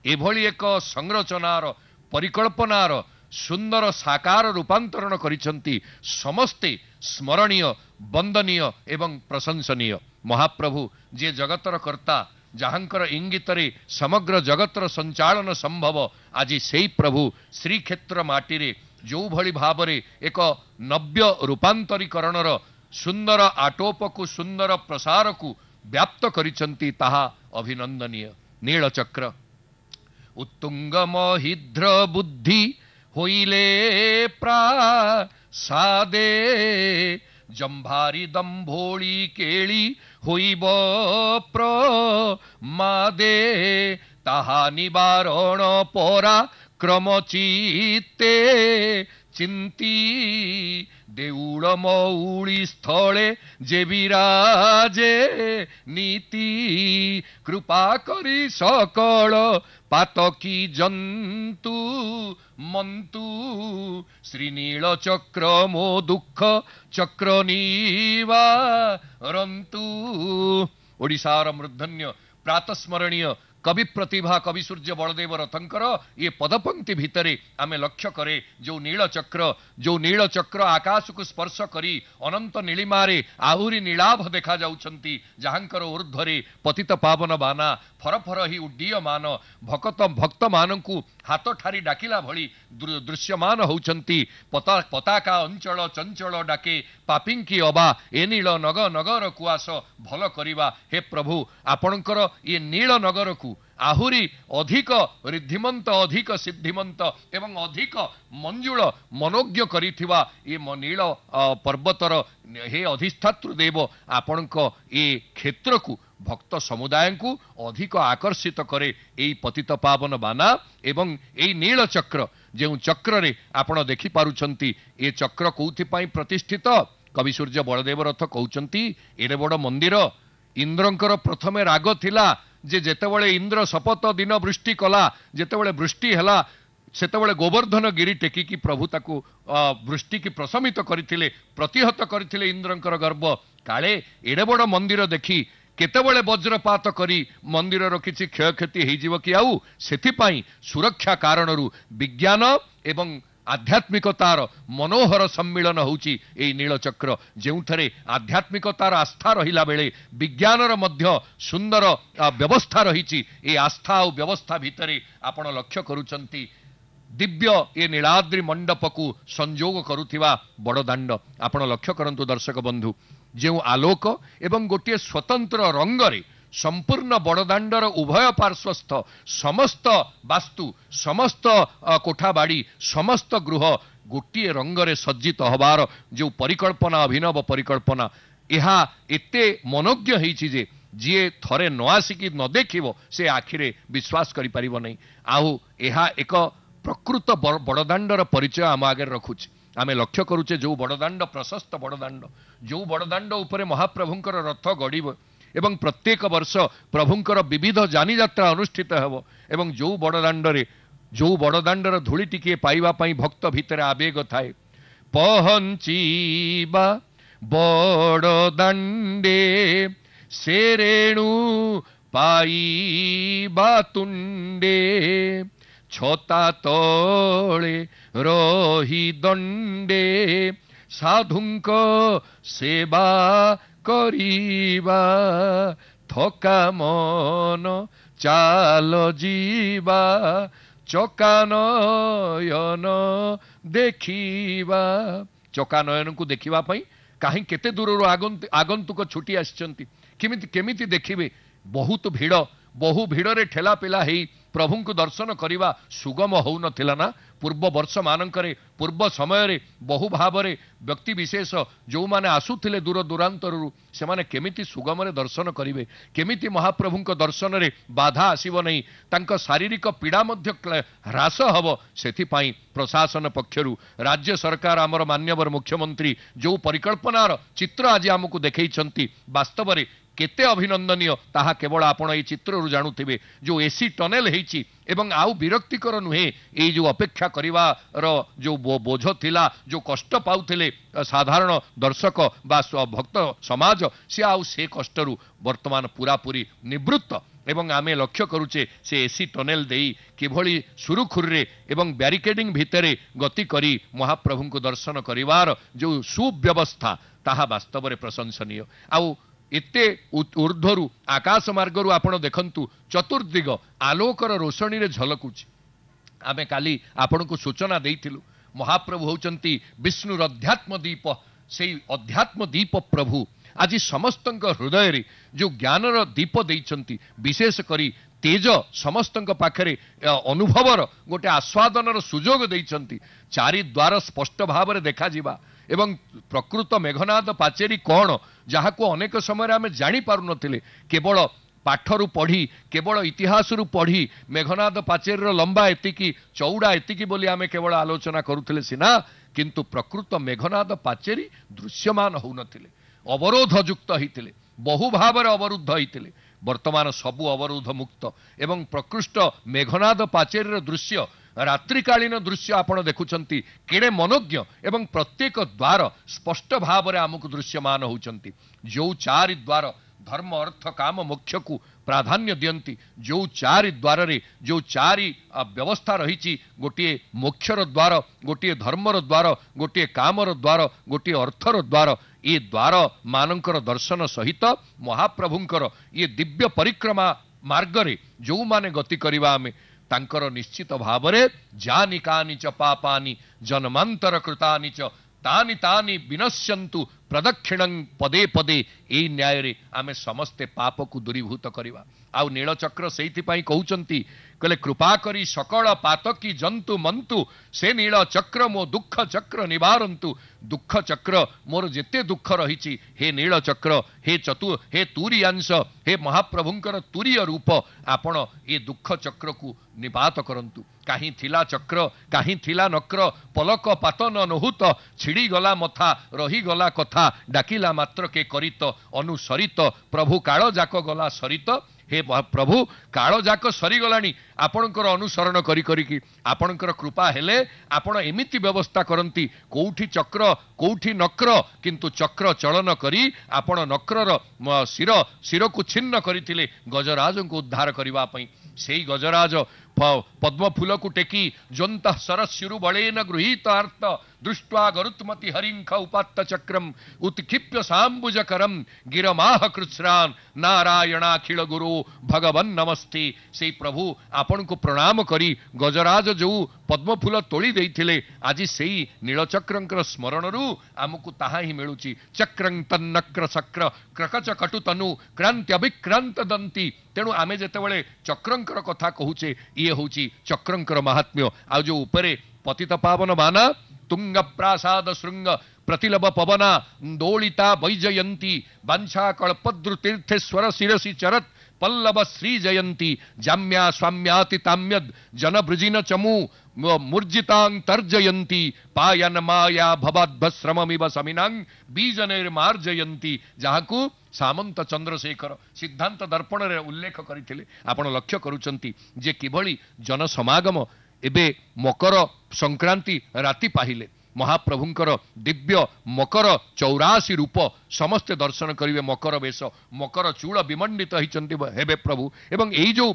एभली एक संरचनार परिकल्पनार सुंदर साकार रूपांतरण करिसंती समस्ते स्मरणीय वंदनीय एवं प्रशंसनीय। महाप्रभु जे जगतर कर्ता जहांकर इंगितरे समग्र जगतर संचालन संभव आज सेई प्रभु श्रीक्षेत्र माटी जो भली भावरे एक नव्य रूपांतरीकरणर सुंदर आटोप को सुंदर प्रसार को व्याप्त करिसंती ताहा अभिनंदनीय। नीलचक्र उत्तुंग महिद्र बुद्धि होइले प्रासादे जंभारी दंभोली केली होइब प्रमादे ताहा निवारण परा क्रमचित्ते चिंती देऊळ मौळी स्थळे जे विराजे नीति कृपा करी सकळ पातकी जंतु मंतु श्रीनील चक्र मो दुख चक्र निवारंतु। ओडिशार मूर्धन्य प्रातस्मरणीय कवि प्रतिभा कवि सूर्य बलदेव रथंकर ये पदपंक्ति भितरे आमे लक्ष्य करे जो नीलचक्र आकाश को स्पर्श करी अनंत नीलिमारे आहुरी नीलाभ देखा जाउछंती जहांकर ऊर्ध्वरे पतित पावन बाना फरफर ही उड्डीयमान भक्त मानकु हाथ ठारी डाकिला भली दृश्यमान होउछंती। पताका अंचल चंचल डाके पापिंकी अबा ए नील नगर को आस भल करिवा। हे प्रभु आपणकर ये नील नगर को आहुरी अधिक रिद्धिमंत अधिक सिद्धिमंत एवं अधिक मंजुल मनोज्ञ करिथिवा ये नील पर्वतर हे अधिष्ठातृ देव आपणक ये क्षेत्र को भक्त समुदाय को अधिक आकर्षित करे एई पतित पावन बाना एवं एई नील चक्र जो चक्र रे आपण देखि पारुछंती ए चक्र कोउथि पई प्रतिष्ठित कवि सूर्य बलदेव रथ कहउछंती एरे बड़ मंदिर इंद्रंकर प्रथमे राग थिला जे जेतेबेले इंद्र शपथ दिन वृष्टि कला जेतेबेले वृष्टि हला सेतेबेले गोवर्धन गिरी टेकिकी प्रभु ताकू वृष्टि की प्रशमित करथिले प्रतिहत करथिले इंद्रंकर गर्व काले एडे बड़ मंदिर देखी केतेबेले वज्रपात करी मंदिरर किछि क्षयक्षति हेजिव कि आउ सेथिपाई सुरक्षा कारणरू विज्ञान एवं आध्यात्मिकतार मनोहर सम्मिलन होउची ए नीलचक्र जेउथरे आध्यात्मिकतार आस्था रहिला बेले विज्ञानर मध्य सुंदर व्यवस्था रहिची ए आस्था और व्यवस्था भितरे आपण लक्ष्य करूचंती दिव्य ए नीलाद्रि मंडप को संजोग करुथिबा बड़दाण्ड आपण लक्ष्य करंतु दर्शक बंधु जो आलोक एवं गोटे स्वतंत्र रंगरे संपूर्ण बड़दाण्डर उभय पार्श्वस्थ समस्त वास्तु समस्त कोठाबाड़ी समस्त गृह गोटे रंगरे सज्जित हबार जो परिकल्पना अभिनव परिकल्पना यहा एते मनोज्ञ होईछि जे जी थरे न आसिकी न देखिबो से आखिरे विश्वास करि परिबो नै। आउ यहा एक प्रकृत बड़दाण्डर परिचय आम आगे रखुछि। आमे लक्ष्य करूचे जो बड़दाण्ड प्रशस्त बड़दाण्ड जो बड़दाण्ड उपरे महाप्रभुंकर रथ गड़िब एवं प्रत्येक वर्ष प्रभुंकर विविध जानी यात्रा अनुष्ठित हेबो एवं जो बड़दाण्डर धूली टिके पाइबा पई भक्त भितर आवेग थाए पहंचीबा बड़दाण्डे से रेणु पाइबा तुंडे छता तले रही दंडे साधुंक सेवा करिबा थका मन चाल जीवा चकानयन देखिबा। चकानयन को देखिबा पई काहे केते दूररो आगंतुक छुटी आछंती केमिति देखिबे बहुत भीड़ बहु भिड़े ठेला पेला हेई प्रभु को दर्शन करने सुगम हो नथिला ना। पूर्व वर्ष मानकरे पूर्व समय बहु भाव व्यक्ति विशेष जो माने आसुथिले दूर दूरांतरु से माने केमिति सुगम रे दर्शन करिवे केमिति महाप्रभु को दर्शन रे बाधा आसीबो नहीं तांका शारीरिक पीड़ा मध्य ह्रास हबो सेथि पाई प्रशासन पक्षरु राज्य सरकार आमर मान्यवर मुख्यमंत्री जो परिकल्पनार चित्र आज आमको देखैछंती वास्तव रे केते अभिनंदनीय ताहा केवल आपण ए चित्ररु जानुथिबे जो एसी टनेल हेची एवं आउ विरक्तिकर नुहे ए जो अपेक्षा करिवार जो बोझ थिला जो कष्ट पाउथिले साधारण दर्शक बा भक्त समाज से आउ से कष्टरु वर्तमान पूरा पूरी निवृत्त ଏବଂ ଆମେ ଲକ୍ଷ୍ୟ କରୁଛେ ସେ ଏସି ଟନେଲ ଦେଇ କିଭଳି ସୁରୁଖୁରୁରେ ଏବଂ ବ୍ୟାରିକେଡିଂ ଭିତରେ ଗତି କରି ମହାପ୍ରଭୁଙ୍କୁ ଦର୍ଶନ କରିବାର ଯେଉଁ ସୁବ୍ୟବସ୍ଥା ତାହା ବାସ୍ତବରେ ପ୍ରଶଂସନୀୟ। ଆଉ ଏତେ ଊର୍ଦ୍ଧ୍ୱରୁ ଆକାଶ ମାର୍ଗରୁ ଆପଣ ଦେଖନ୍ତୁ ଚତୁର୍ଦିଗ ଆଲୋକର ରୋଷଣୀରେ ଝଲକୁଛି। ଆମେ କାଲି ଆପଣଙ୍କୁ ସୂଚନା ଦେଇଥିଲୁ ମହାପ୍ରଭୁ ହେଉଛନ୍ତି ବିଷ୍ଣୁର ଅଧ୍ୟାତ୍ମ ଦୀପ। ସେଇ ଅଧ୍ୟାତ୍ମ ଦୀପ ପ୍ରଭୁ ଆଜି ସମସ୍ତଙ୍କ ହୃଦୟରେ ଯେଉଁ ଜ୍ଞାନର ଦୀପ ଦେଇଛନ୍ତି, ବିଶେଷ କରି ତେଜ ସମସ୍ତଙ୍କ ପାଖରେ ଅନୁଭବର ଗୋଟେ ଆସ୍ୱାଦନର ସୁଯୋଗ ଦେଇଛନ୍ତି। ଚାରି ଦ୍ୱାର ସ୍ପଷ୍ଟ ଭାବରେ ଦେଖାଯିବା ଏବଂ ପ୍ରକୃତ ମେଘନାଦ ପାଚେରୀ କ'ଣ, ଯାହାକୁ ଅନେକ ସମୟରେ ଆମେ ଜାଣିପାରୁନଥିଲେ। କେବଳ ପାଠରୁ ପଢ଼ି, କେବଳ ଇତିହାସରୁ ପଢ଼ି ମେଘନାଦ ପାଚେରୀର ଲମ୍ବା ଏତିକି, ଚଉଡ଼ା ଏତିକି ବୋଲି ଆମେ କେବଳ ଆଲୋଚନା କରୁଥିଲେ ସିନା, କିନ୍ତୁ ପ୍ରକୃତ ମେଘନାଦ ପାଚେରୀ ଦୃଶ୍ୟମାନ ହେଉନଥିଲେ, ଅବରୋଧ ଯୁକ୍ତ ହେଇଥିଲେ, ବହୁ ଭାବରେ ଅବରୁଦ୍ଧ ହେଇଥିଲେ। ବର୍ତ୍ତମାନ ସବୁ ଅବରୋଧ ମୁକ୍ତ ଏବଂ ପ୍ରକୃଷ୍ଟ ମେଘନାଦ ପାଚେରୀର ଦୃଶ୍ୟ, ରାତ୍ରିକାଳୀନ ଦୃଶ୍ୟ ଆପଣ ଦେଖୁଛନ୍ତି କେଡ଼େ ମନୋଜ୍ଞ ଏବଂ ପ୍ରତ୍ୟେକ ଦ୍ୱାର ସ୍ପଷ୍ଟ ଭାବରେ ଆମକୁ ଦୃଶ୍ୟମାନ ହେଉଛନ୍ତି। ଯେଉଁ ଚାରି ଦ୍ୱାର ଧର୍ମ ଅର୍ଥ କାମ ମୋକ୍ଷକୁ ପ୍ରାଧାନ୍ୟ ଦିଅନ୍ତି, ଯେଉଁ ଚାରି ଦ୍ୱାରରେ ଯେଉଁ ଚାରି ବ୍ୟବସ୍ଥା ରହିଛି, ଗୋଟିଏ ମୋକ୍ଷର ଦ୍ୱାର, ଗୋଟିଏ ଧର୍ମର ଦ୍ୱାର, ଗୋଟିଏ କାମର ଦ୍ୱାର, ଗୋଟିଏ ଅର୍ଥର ଦ୍ୱାର, ଏ ଦ୍ୱାର ମାନଙ୍କର ଦର୍ଶନ ସହିତ ମହାପ୍ରଭୁଙ୍କର ଇଏ ଦିବ୍ୟ ପରିକ୍ରମା ମାର୍ଗରେ ଯେଉଁମାନେ ଗତି କରିବା ଆମେ ତାଙ୍କର ନିଶ୍ଚିତ ଭାବରେ ଜାନି କାନି ଚ ପାପାନି ଜନ୍ମାନ୍ତର କୃତାନି ଚ ତାନି ତାନି ବିନଶ୍ୟନ୍ତୁ ପ୍ରଦକ୍ଷିଣଂ ପଦେ ପଦେ। ଏଇ ନ୍ୟାୟରେ ଆମେ ସମସ୍ତେ ପାପକୁ ଦୂରୀଭୂତ କରିବା। ଆଉ ନୀଳଚକ୍ର ସେଇଥିପାଇଁ କହୁଛନ୍ତି, କହିଲେ କୃପା କରି ସକଳ ପାତକୀ ଜନ୍ତୁ ମନ୍ତୁ ସେ ନୀଳ ଚକ୍ର ମୋ ଦୁଃଖ ଚକ୍ର ନିବାରନ୍ତୁ। ଦୁଃଖ ଚକ୍ର, ମୋର ଯେତେ ଦୁଃଖ ରହିଛି, ହେ ନୀଳ ଚକ୍ର, ହେ ତୁରିୟାଂଶ, ହେ ମହାପ୍ରଭୁଙ୍କର ତୁରୀୟ ରୂପ, ଆପଣ ଏ ଦୁଃଖ ଚକ୍ରକୁ ନିପାତ କରନ୍ତୁ। କାହିଁ ଥିଲା ଚକ୍ର, କାହିଁ ଥିଲା ନକ୍ର, ପଲକ ପାତନ ନହୁତ, ଛିଡ଼ିଗଲା ମଥା ରହିଗଲା କଥା, ଡାକିଲା ମାତ୍ର କେ କରିତ ଅନୁସରିତ, ପ୍ରଭୁ କାଳ ଯାକ ଗଲା ସରିତ। हे प्रभु काल जाक सरीगलानी आपणकर अनुसरण करी आपणकर कृपा हेले आपण एमिति व्यवस्था करंती कोठी चक्र कोठी नक्र किंतु चक्र चलन करी आपण नक्रर शिर को छिन्न करथिले गजराज को उद्धार करबा पई सेई गजराज पद्म फूल को टेकी जंत सरस्यु बलेन गृहीत अर्थ दृष्ट्वा गरुत्मति हरिंख उपात्त चक्रम उत्क्षिप्य सांबुजकरम गिरमाह कृत्स्रान नारायणाखिल गुरु भगवन नमस्ते। से प्रभु आपण को प्रणाम करी गजराज जो पद्म फूल तोली देइथिले आज सेई नीलचक्रंकर स्मरणरू आमको ताहा ही मिलुची। चक्रं तन्नक्र सक्र क्रकच कटुतनु क्रांति अभिक्रांत दंती। तेणु आमे जेतेबेले चक्रंकर कथा कहूचे ये होची चक्रंकर महात्म्य। आ जो उपरे पतित पावन बाना तुंग प्रासाद श्रृंग प्रतिलब पवना दोलिता वैजयंती बांछा कल्पद्रु तीर्थेश्वर शिरसी चरत पल्लव श्री जयंती जाम्या स्वाम्याति ताम्यद जन ब्रजिन चमू मूर्जितांग तर्जयंती पायन माया भवाद्भस्रममिव समिनांग बीजनेर मार्जयंती। जहाकू सामंत चंद्रशेखर सिद्धांत दर्पण रे उल्लेख करथिले। आपण लक्ष्य करूचंती जे किभली जन समागम एबे मकर संक्रांति राति पाहिले महाप्रभुंकर दिव्य मकर 84 रूप समस्ते दर्शन करिवे। मकर वेश मकर चूड़ विमंडित होइचंती हेबे प्रभु एवं एई जो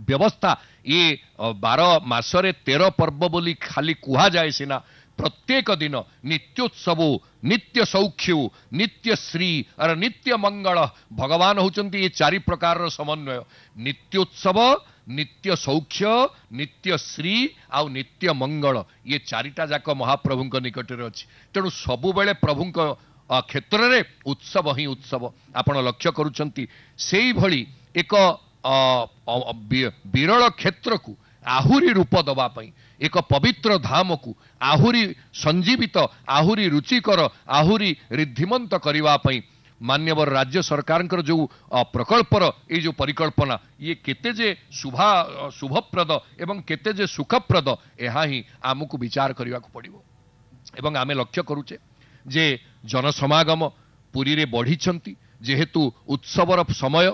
व्यवस्था ये 12 मासरे 13 पर्व बोली खाली कुहा जाए सिना प्रत्येक दिन नित्योत्सव नित्य सौख्य नित्य श्री और नित्य मंगल भगवान होचंती ये 4 प्रकार समन्वय नित्योत्सव नित्य सौख्य नित्य श्री आउ नित्य मंगल ये 4टा जाक महाप्रभु निकट रे अछि। तेणु सबु बेले प्रभु क्षेत्र रे उत्सव ही उत्सव आपण लक्ष्य करूचंती। सेई भली एक विरल क्षेत्र को आहुरी रूप दबा पई एक पवित्र धाम को आहुरी संजीवित आहुरी रुचिकर आहुरी रिद्धिमंत करबा पई मान्यवर राज्य सरकार जो प्रकल्पर ये जो परिकल्पना ये केते जे शुभप्रद एवं केते जे सुखप्रद यह ही आमको विचार करने को पड़ो। एवं आमे लक्ष्य करूचे जे जनसमागम पुरी रे बढ़ी जेहेतु उत्सवर समय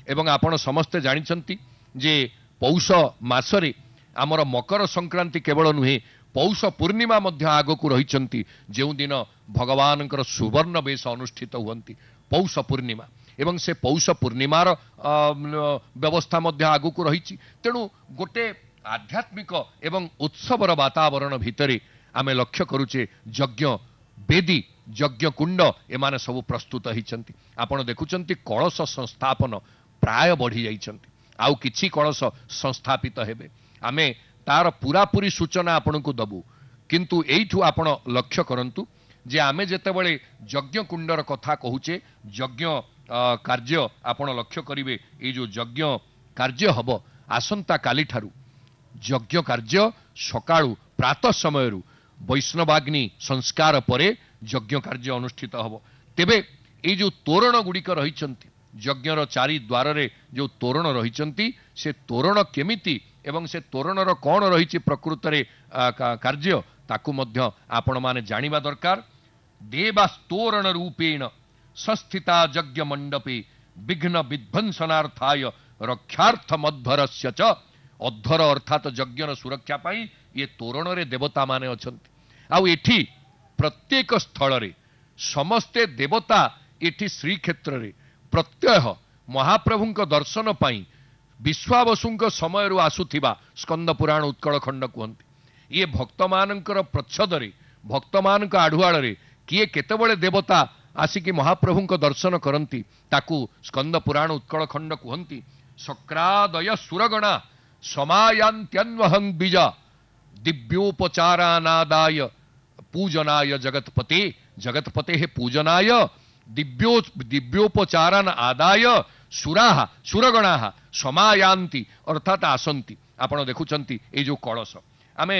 एवं आपण समस्ते जानिछंती जे पौष मासरे आमर मकर संक्रांति केवल नुहे पौष पूर्णिमा मध्य आगकू रहिछंती जो दिन भगवानकर सुवर्ण वेश अनुष्ठित हुअंती पौष पूर्णिमा ଏବଂ ସେ ପୌଷ ପୂର୍ଣ୍ଣିମାର ବ୍ୟବସ୍ଥା ମଧ୍ୟ ଆଗକୁ ରହିଛି। ତେଣୁ ଗୋଟେ ଆଧ୍ୟାତ୍ମିକ ଏବଂ ଉତ୍ସବର ବାତାବରଣ ଭିତରେ ଆମେ ଲକ୍ଷ୍ୟ କରୁଛେ ଯଜ୍ଞ ବେଦୀ ଯଜ୍ଞ କୁଣ୍ଡ ଏମାନେ ସବୁ ପ୍ରସ୍ତୁତ ହେଇଛନ୍ତି। ଆପଣ ଦେଖୁଛନ୍ତି କଳସ ସଂସ୍ଥାପନ ପ୍ରାୟ ବଢି ଯାଇଛନ୍ତି, ଆଉ କିଛି କଳସ ସଂସ୍ଥାପିତ ହେବେ। ଆମେ ତାର ପୁରାପୁରି ସୂଚନା ଆପଣଙ୍କୁ ଦବୁ, କିନ୍ତୁ ଏଇଠୁ ଆପଣ ଲକ୍ଷ୍ୟ କରନ୍ତୁ ଯେ ଆମେ ଯେତେବେଳେ ଯଜ୍ଞ କୁଣ୍ଡର କଥା କହୁଛେ, ଯଜ୍ଞ କାର୍ଯ୍ୟ ଆପଣ ଲକ୍ଷ୍ୟ କରିବେ, ଏଇ ଯୋଉ ଯଜ୍ଞ କାର୍ଯ୍ୟ ହବ ଆସନ୍ତା କାଲିଠାରୁ ଯଜ୍ଞ କାର୍ଯ୍ୟ ସକାଳୁ ପ୍ରାତଃ ସମୟରୁ ବୈଷ୍ଣବାଗ୍ନି ସଂସ୍କାର ପରେ ଯଜ୍ଞ କାର୍ଯ୍ୟ ଅନୁଷ୍ଠିତ ହବ। ତେବେ ଏଇ ଯୋଉ ତୋରଣ ଗୁଡ଼ିକ ରହିଛନ୍ତି, ଯଜ୍ଞର ଚାରି ଦ୍ୱାରରେ ଯୋଉ ତୋରଣ ରହିଛନ୍ତି, ସେ ତୋରଣ କେମିତି ଏବଂ ସେ ତୋରଣର କ'ଣ ରହିଛି ପ୍ରକୃତରେ କାର୍ଯ୍ୟ, ତାକୁ ମଧ୍ୟ ଆପଣମାନେ ଜାଣିବା ଦରକାର। ଦେବାସ୍ତୋରଣ ରୂପେଣ ସଂସ୍ଥିତା ଯଜ୍ଞ ମଣ୍ଡପେ ବିଘ୍ନ ବିଧ୍ୱଂସନାର୍ଥାୟ ରକ୍ଷାର୍ଥ ମଧ୍ୱରସ୍ୟ ଚ। ଅଧ୍ୱର ଅର୍ଥାତ୍ ଯଜ୍ଞର ସୁରକ୍ଷା ପାଇଁ ଇଏ ତୋରଣରେ ଦେବତା ମାନେ ଅଛନ୍ତି। ଆଉ ଏଠି ପ୍ରତ୍ୟେକ ସ୍ଥଳରେ ସମସ୍ତେ ଦେବତା ଏଠି ଶ୍ରୀକ୍ଷେତ୍ରରେ ପ୍ରତ୍ୟହ ମହାପ୍ରଭୁଙ୍କ ଦର୍ଶନ ପାଇଁ ବିଶ୍ୱାବସୁଙ୍କ ସମୟରୁ ଆସୁଥିବା ସ୍କନ୍ଦ ପୁରାଣ ଉତ୍କଳ ଖଣ୍ଡ କୁହନ୍ତି। ଇଏ ଭକ୍ତମାନଙ୍କର ପ୍ରଚ୍ଛଦରେ, ଭକ୍ତମାନଙ୍କ ଆଢୁଆଳରେ କିଏ କେତେବେଳେ ଦେବତା ଆସିକି ମହାପ୍ରଭୁଙ୍କ ଦର୍ଶନ କରନ୍ତି, ତାକୁ ସ୍କନ୍ଦ ପୁରାଣ ଉତ୍କଳ ଖଣ୍ଡ କୁହନ୍ତି। ଶକ୍ରାଦୟ ସୁରଗଣା ସମାୟାନ୍ତ୍ୟନ୍ୱହଂ ବିଜ ଦିବ୍ୟୋପଚାରାନାଦାୟ ପୂଜନାୟ ଜଗତପତେ। ଜଗତପତେ ପୂଜନାୟ ଦିବ୍ୟୋପଚାରାନ ଆଦାୟ ସୁରାହା ସୁରଗଣାହା ସମାୟାନ୍ତି ଅର୍ଥାତ୍ ଆସନ୍ତି। ଆପଣ ଦେଖୁଛନ୍ତି ଏଇ ଯୋଉ କଳସ, ଆମେ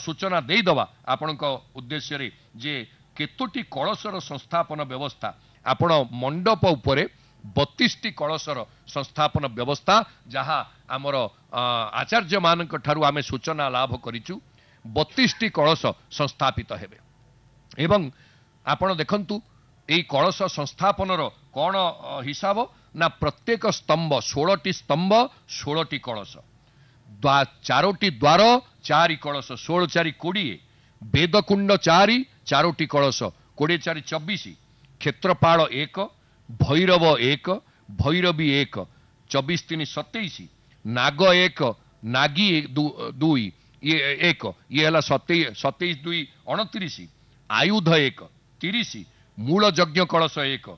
ସୂଚନା ଦେଇଦେବା ଆପଣଙ୍କ ଉଦ୍ଦେଶ୍ୟରେ ଯେ କେତୋଟି କଳସର ସଂସ୍ଥାପନ ବ୍ୟବସ୍ଥା। ଆପଣ ମଣ୍ଡପ ଉପରେ 32ଟି କଳସର ସଂସ୍ଥାପନ ବ୍ୟବସ୍ଥା, ଯାହା ଆମର ଆଚାର୍ଯ୍ୟମାନଙ୍କ ଠାରୁ ଆମେ ସୂଚନା ଲାଭ କରିଛୁ, 32ଟି କଳସ ସଂସ୍ଥାପିତ ହେବେ। ଏବଂ ଆପଣ ଦେଖନ୍ତୁ ଏଇ କଳସ ସଂସ୍ଥାପନର କ'ଣ ହିସାବ ନା ପ୍ରତ୍ୟେକ ସ୍ତମ୍ଭ 16ଟି ସ୍ତମ୍ଭ 16ଟି କଳସ, 4ଟି ଦ୍ୱାର 4 କଳସ, 16 4 20, ବେଦକୁଣ୍ଡ 4 4ଟି କଳସ, 20 4 24, କ୍ଷେତ୍ରପାଳ 1, ଭୈରବ 1, ଭୈରବୀ 1, 24 3 27, ନାଗ 1, ନାଗୀ 2 1, ଇଏ ହେଲା 27 2 29, ଆୟୁଧ 1 30, ମୂଳ ଯଜ୍ଞ କଳସ 1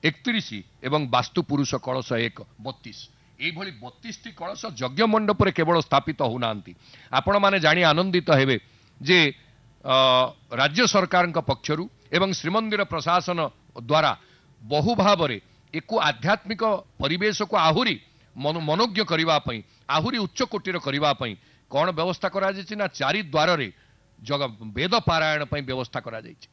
31 ଏବଂ ବାସ୍ତୁ ପୁରୁଷ କଳସ 1 32। এইଭଳି 32ଟି କଳସ ଯଜ୍ଞ ମଣ୍ଡପରେ କେବଳ ସ୍ଥାପିତ ହେଉନାହାନ୍ତି। ଆପଣମାନେ ଜାଣି ଆନନ୍ଦିତ ହେବେ ଯେ ରାଜ୍ୟ ସରକାରଙ୍କ ପକ୍ଷରୁ ଏବଂ ଶ୍ରୀମନ୍ଦିର ପ୍ରଶାସନ ଦ୍ୱାରା ବହୁ ଭାବରେ ଏକୁ ଆଧ୍ୟାତ୍ମିକ ପରିବେଶକୁ ଆହୁରି ମନୋଜ୍ଞ କରିବା ପାଇଁ, ଆହୁରି ଉଚ୍ଚ କୋଟିର କରିବା ପାଇଁ କ'ଣ ବ୍ୟବସ୍ଥା କରାଯାଇଛି ନା 4 ଦ୍ୱାରରେ ବେଦ ପାରାୟଣ ପାଇଁ ବ୍ୟବସ୍ଥା କରାଯାଇଛି।